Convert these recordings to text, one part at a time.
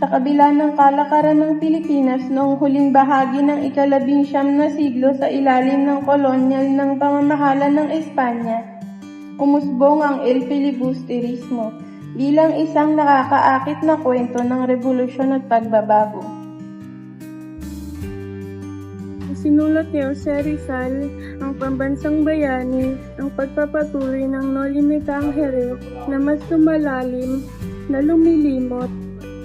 Sa kabila ng kalakaran ng Pilipinas noong huling bahagi ng ika-19 na siglo sa ilalim ng kolonyal ng pamamahala ng Espanya, umusbong ang El Filibusterismo bilang isang nakakaakit na kwento ng revolusyon at pagbabago. Sinulat ni Jose Rizal ang Pambansang Bayani, ang pagpapatuloy ng Noli Me Tangere na mas lumalalim na lumilimot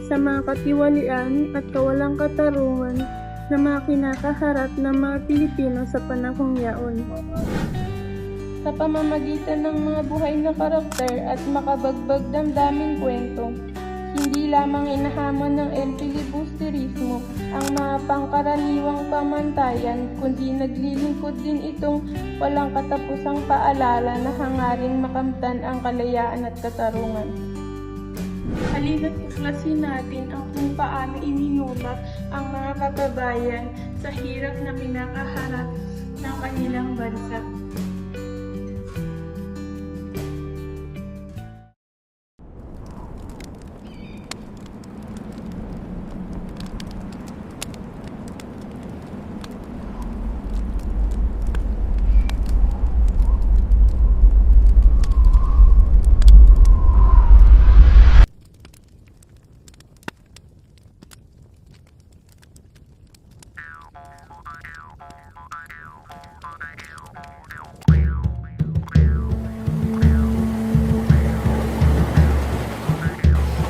sa mga katiwalian at kawalang katarungan na mga kinakaharap ng mga Pilipino sa panahong yaon. Sa pamamagitan ng mga buhay na karakter at makabagbag damdaming kwento, hindi lamang inahamon ng El Filibusterismo ang mga pangkaraniwang pamantayan, kundi naglilingkod din itong walang katapusang paalala na hangaring makamtan ang kalayaan at katarungan. Halina't tuklasin natin ang kung paano iminubak ang mga kababayan sa hirap na kinakaharap ng kanilang bansa.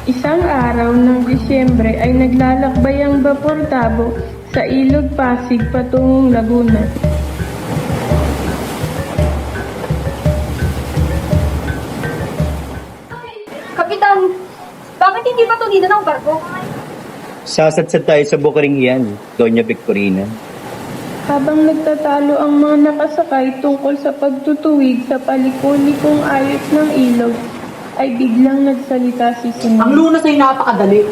Isang araw ng Disyembre ay naglalakbay ang Bapor Tabo sa Ilog Pasig patungong Laguna. Kapitan, bakit hindi ba tunina ng barko? Sasadsad tayo sa bukiring iyan, Doña Victorina. Habang nagtatalo ang mga nakasakay tungkol sa pagtutuwid sa palikulikong ayos ng ilog, ay biglang nagsalita si Simon. Ang lunas ay napakadali.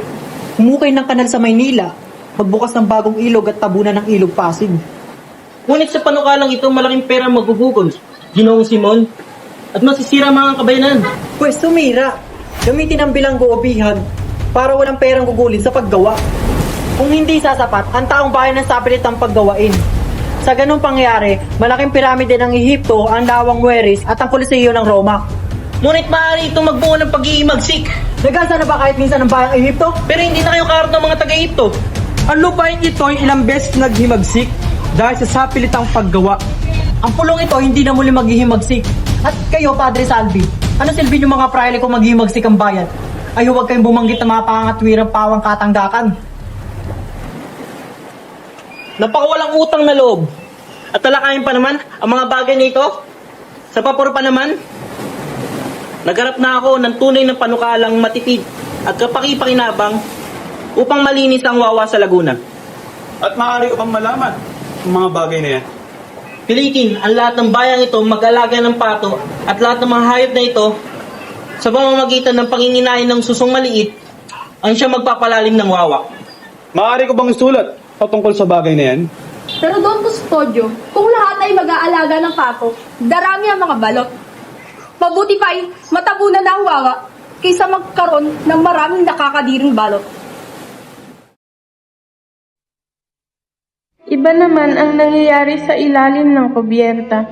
Humukay ng kanal sa Maynila, magbukas ng bagong ilog at tabunan ng ilog Pasig. Ngunit sa panukalang ito, malaking pera magugugol, Ginoong Simon, at masisira mga kabayanan. Pwes sumira, gamitin ang bilanggo o bihag para walang perang gugulin sa paggawa. Kung hindi sasapat, ang taong bayan ng sapilit ang paggawain. Sa ganung pangyayari, malaking piramide ng Ehipto, ang Lawang Mueris at ang Coliseo ng Roma. Ngunit maaari itong magbuo ng pag-iimagsik. Nagasa na ba kahit minsan ng bayang Ehipto? Pero hindi na kayo kaharap ng mga taga-Ehipto. Ang lupain ito ay ilang beses naghimagsik dahil sa sapilitang paggawa. Ang pulong ito hindi na muli maghihimagsik. At kayo, Padre Salvi, ano silbi niyo mga praile kung maghihimagsik ang bayan? Ay huwag kayong bumanggit ng mga pangangatwirang pawang katanggakan. Napakawalang utang na loob. At talakayin pa naman ang mga bagay nito. Sa Bapor pa naman, nagharap na ako ng tunay na panukalang matipid at kapaki-pakinabang upang malinis ang wawa sa Laguna. At maaari ko pang malaman ang mga bagay na yan. Pilitin ang lahat ng bayang ito mag-alaga ng pato at lahat ng mga hayop na ito sa pamamagitan ng panginginain ng susong maliit ang siya magpapalalim ng wawa. Maaari ko bang isulat patungkol sa bagay na yan? Pero Don Custodio, kung lahat ay mag-aalaga ng pato, darami ang mga balot. Mabuti pa ay matabunan na ang wawa kaysa magkaroon ng maraming nakakadiring balot. Iba naman ang nangyayari sa ilalim ng kubyerta.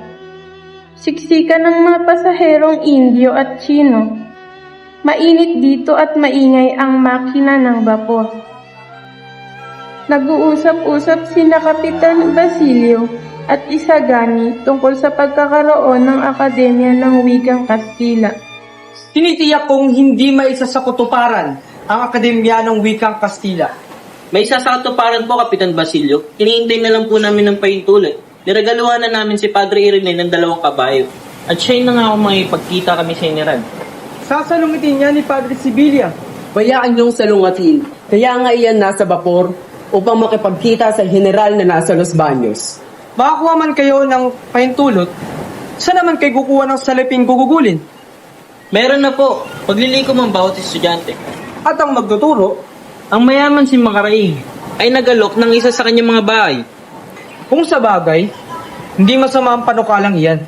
Siksikan ng mga pasaherong Indio at Chino. Mainit dito at maingay ang makina ng bapor. Nag-uusap-usap sina Kapitan Basilio at Isagani tungkol sa pagkakaroon ng Akademya ng Wikang Kastila. Tinitiyak kong hindi maisa sa kutuparan ang Akademya ng Wikang Kastila. May isa sa katuparan po, Kapitan Basilio. Hinihintay na lang po namin ng pahintulan. Niregaluhan na namin si Padre Irene ng 2 kabayo. At siya na nga ako makipagkita kami sa General. Sasalungitin niya ni Padre Sibilia. Bayaan niyong salungatin. Kaya nga iyan nasa Bapor upang makipagkita sa general na nasa Los Baños. Makakuha man kayo ng pahintulot, saan naman kayo kukuha ng saliping gugugulin? Meron na po. Paglilikom ang bawat estudyante. At ang magtuturo, Ang mayaman si Makaraig ay nagalok ng isa sa kanyang mga bahay. kung sa bagay, hindi masama ang panukalang iyan.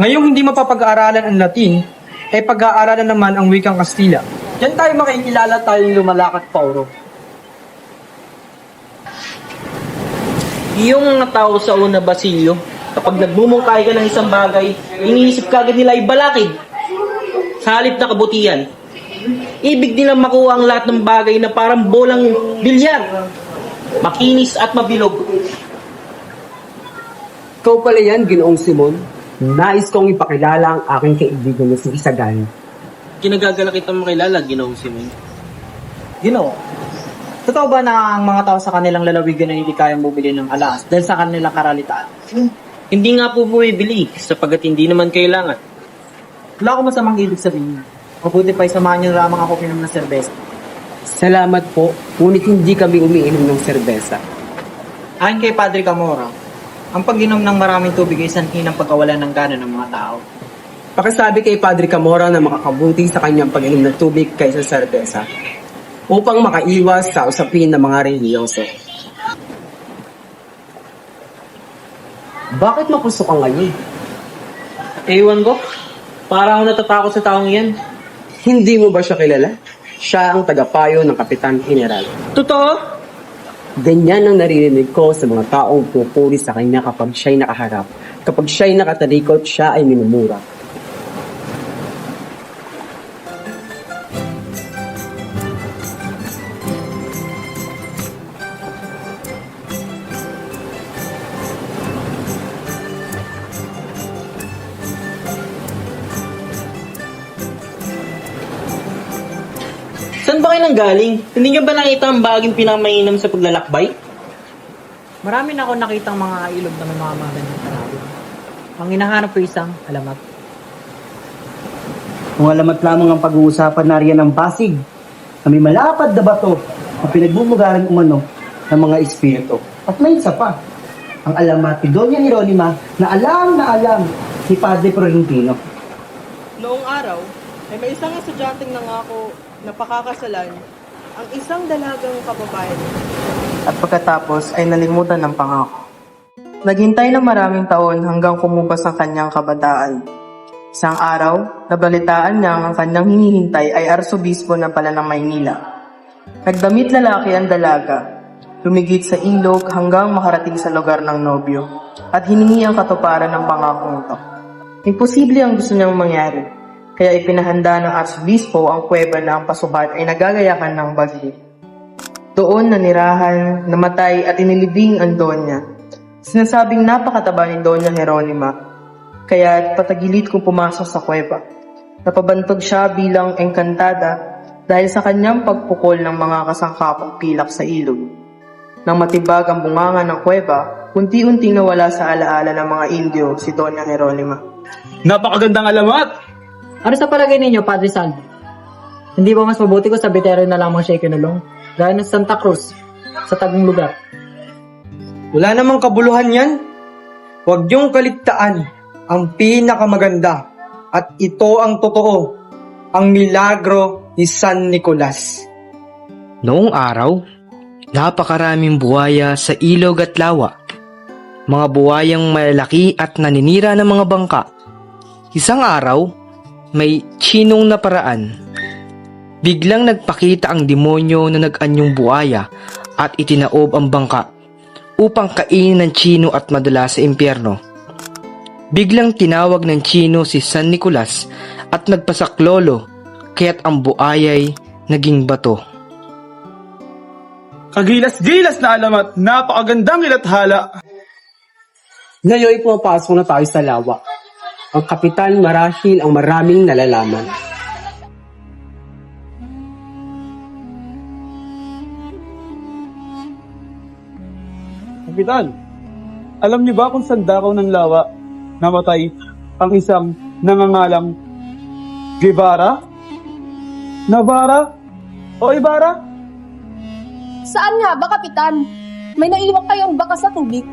Ngayong hindi mapapag-aaralan ang Latin, ay pag-aaralan naman ang wikang Kastila. Diyan tayo makikilala tayong lumalakat, Pauro. Yung mga tao sa una, Basilio, kapag nagmumungkahi ka ng isang bagay, iniisip ka agad nila ay balakid. Sa halip na kabutihan, ibig nilang makuha ang lahat ng bagay na parang bolang bilyar, makinis at mabilog. Ikaw pala yan, Ginoong Simon. Nais kong ipakilala ang aking kaibigan na si Isagan. Kinagagala kita makilala, Ginoong Simon. Ginoo, totoo ba na ang mga tao sa kanilang lalawigan ay hindi kayang bumili ng alas dahil sa kanilang karalitaan? Hindi nga po bumibili sapagat hindi naman kailangan. Wala akong masamang ibig sabihin. Mabuti pa samahan niyo lamang ako pinom ng serbesa. Salamat po, ngunit hindi kami umiinom ng serbesa. Ayon kay Padre Camora, ang pag-inom ng maraming tubig ay sanhi ng pagkawalan ng gana ng mga tao. Pakisabi kay Padre Camora na makakabuti sa kanyang pag-inom ng tubig kaysa serbesa upang makaiwas sa usapin ng mga reliyoso. Bakit mapusok ka ngayon? Ewan ko, para ako natatakot sa taong yan. Hindi mo ba siya kilala? Siya ang tagapayo ng Kapitan General. Totoo? Ganyan ang naririnig ko sa mga taong pupuri sa kanya kapag siya'y nakaharap. Kapag siya'y nakatalikod, siya ay minumura. Saan ba kayo nanggaling? Hindi nyo ba nakita ang baging pinamainam sa paglalakbay? Marami na ako nakitang mga ilog na may mga magandang tanawin. Ang hinahanap ko isang alamat. Kung alamat lamang ang pag-uusapan na riyan ng Pasig, na may malapad na bato na pinagbumugaran umano ng mga espiritu. At may isa pa, ang alamat ni Doña Jeronima na alam ni Padre Florentino. Noong araw, ay may isang estudyanteng nangako na pakakasalan ang isang dalagang kababayan. At pagkatapos ay nalimutan ng pangako. Naghintay ng maraming taon hanggang kumupas ang kanyang kabataan. Isang araw, nabalitaan niya ang kanyang hinihintay ay arsobispo ng pala ng Maynila. Nagdamit lalaki ang dalaga, lumigit sa ilog hanggang makarating sa lugar ng nobyo, at hiningi ang katuparan ng pangakong ito. Imposible ang gusto niyang mangyari, kaya ipinahanda ng arsobispo ang kuweba na ang pasukat ay nagagayakan ng bagyo. Doon nanirahan, namatay at inilibing ang Donya. Sinasabing napakataba ni Doña Jeronima, kaya patagilid kong pumasok sa kuweba. Napabantog siya bilang engkantada dahil sa kanyang pagpukol ng mga kasangkapang pilak sa ilog. Nang matibag ang bunganga ng kuweba, unti-unting nawala sa alaala ng mga Indio si Doña Jeronima. Napakagandang alamat! Ano sa palagay ninyo, Padre San? Hindi ba mas mabuti ko sa Bitero na lamang siya ikinulong? Gaya ng Santa Cruz, sa tagong lugar. Wala namang kabuluhan yan. Huwag niyong kaligtaan ang pinakamaganda at ito ang totoo, ang milagro ni San Nicolas. Noong araw, napakaraming buwaya sa ilog at lawa. Mga buwayang malalaki at naninira ng mga bangka. Isang araw, may Chinong na paraan. Biglang nagpakita ang demonyo na nag-anyong buwaya at itinaob ang bangka upang kainin ng Chino at madala sa impyerno. Biglang tinawag ng Chino si San Nicolas at nagpasaklolo kaya't ang buayay naging bato. Kagilas-gilas na alamat, napakagandang ilathala. Ngayon pumapasok na tayo sa lawa. Ang kapitan marahil ang maraming nalalaman. Kapitan, alam niyo ba kung saan dakaw ng lawa namatay ang isang nangangalang Guevara? Navarra? O Ibarra? Saan nga ba, Kapitan? May naiwan kayong baka sa tubig?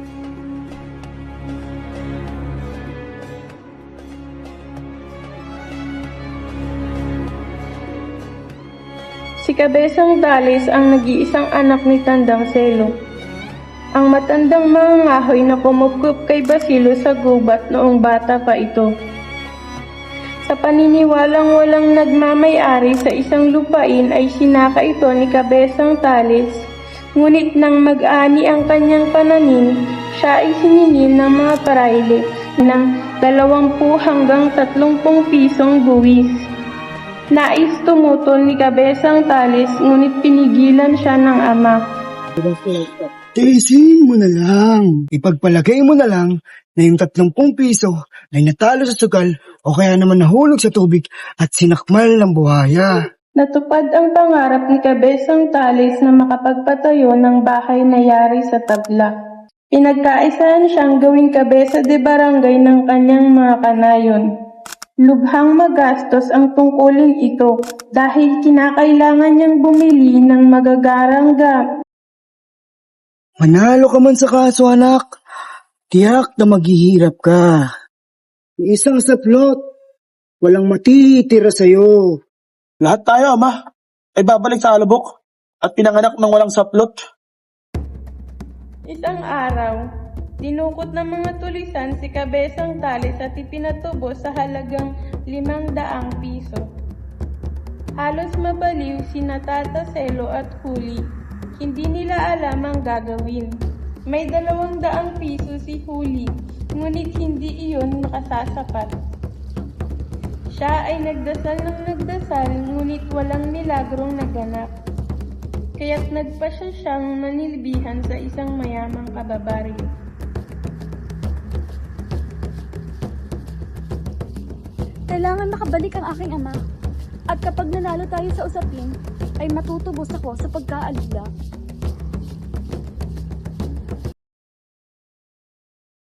Si Cabezang Dalis ang nag-iisang anak ni Tandang Selo. Ang matandang mangangahoy na kumukup kay Basilo sa gubat noong bata pa ito. Sa paniniwalang walang nagmamay-ari sa isang lupain ay sinaka ito ni Cabezang Dalis Ngunit nang mag-ani ang kanyang pananim, siya ay siningil ng mga parayle ng 20 hanggang 30 pisong buwis. Nais tumutol ni Kabesang Tales, ngunit pinigilan siya ng ama. Tiisin mo na lang. Ipagpalagay mo na lang na yung 30 piso ay natalo sa sugal o kaya naman nahulog sa tubig at sinakmal ng buhaya. Natupad ang pangarap ni Kabesang Tales na makapagpatayo ng bahay na yari sa tabla. Pinagkaisahan siyang gawing kabesa de barangay ng kanyang mga kanayon. Lubhang magastos ang tungkulin ito dahil kinakailangan niyang bumili ng magagarang gamit. Manalo ka man sa kaso, anak. Tiyak na maghihirap ka. Isang saplot, walang matitira sa'yo. Lahat tayo, ama, ay babalik sa alabok at pinanganak ng walang saplot. Isang araw, dinukot ng mga tulisan si Kabesang Tales at ipinatubo sa halagang 500 piso. Halos mabaliw sina Tata Selo at Huli. Hindi nila alam ang gagawin. May 200 piso si Huli, ngunit hindi iyon nakasasapat. Siya ay nagdasal ng nagdasal, ngunit walang milagrong naganap. Kaya't nagpasya siyang manilbihan sa isang mayamang kababaryo. Kailangan makabalik ang aking ama. At kapag nanalo tayo sa usapin, ay matutubos ako sa pagkaalila.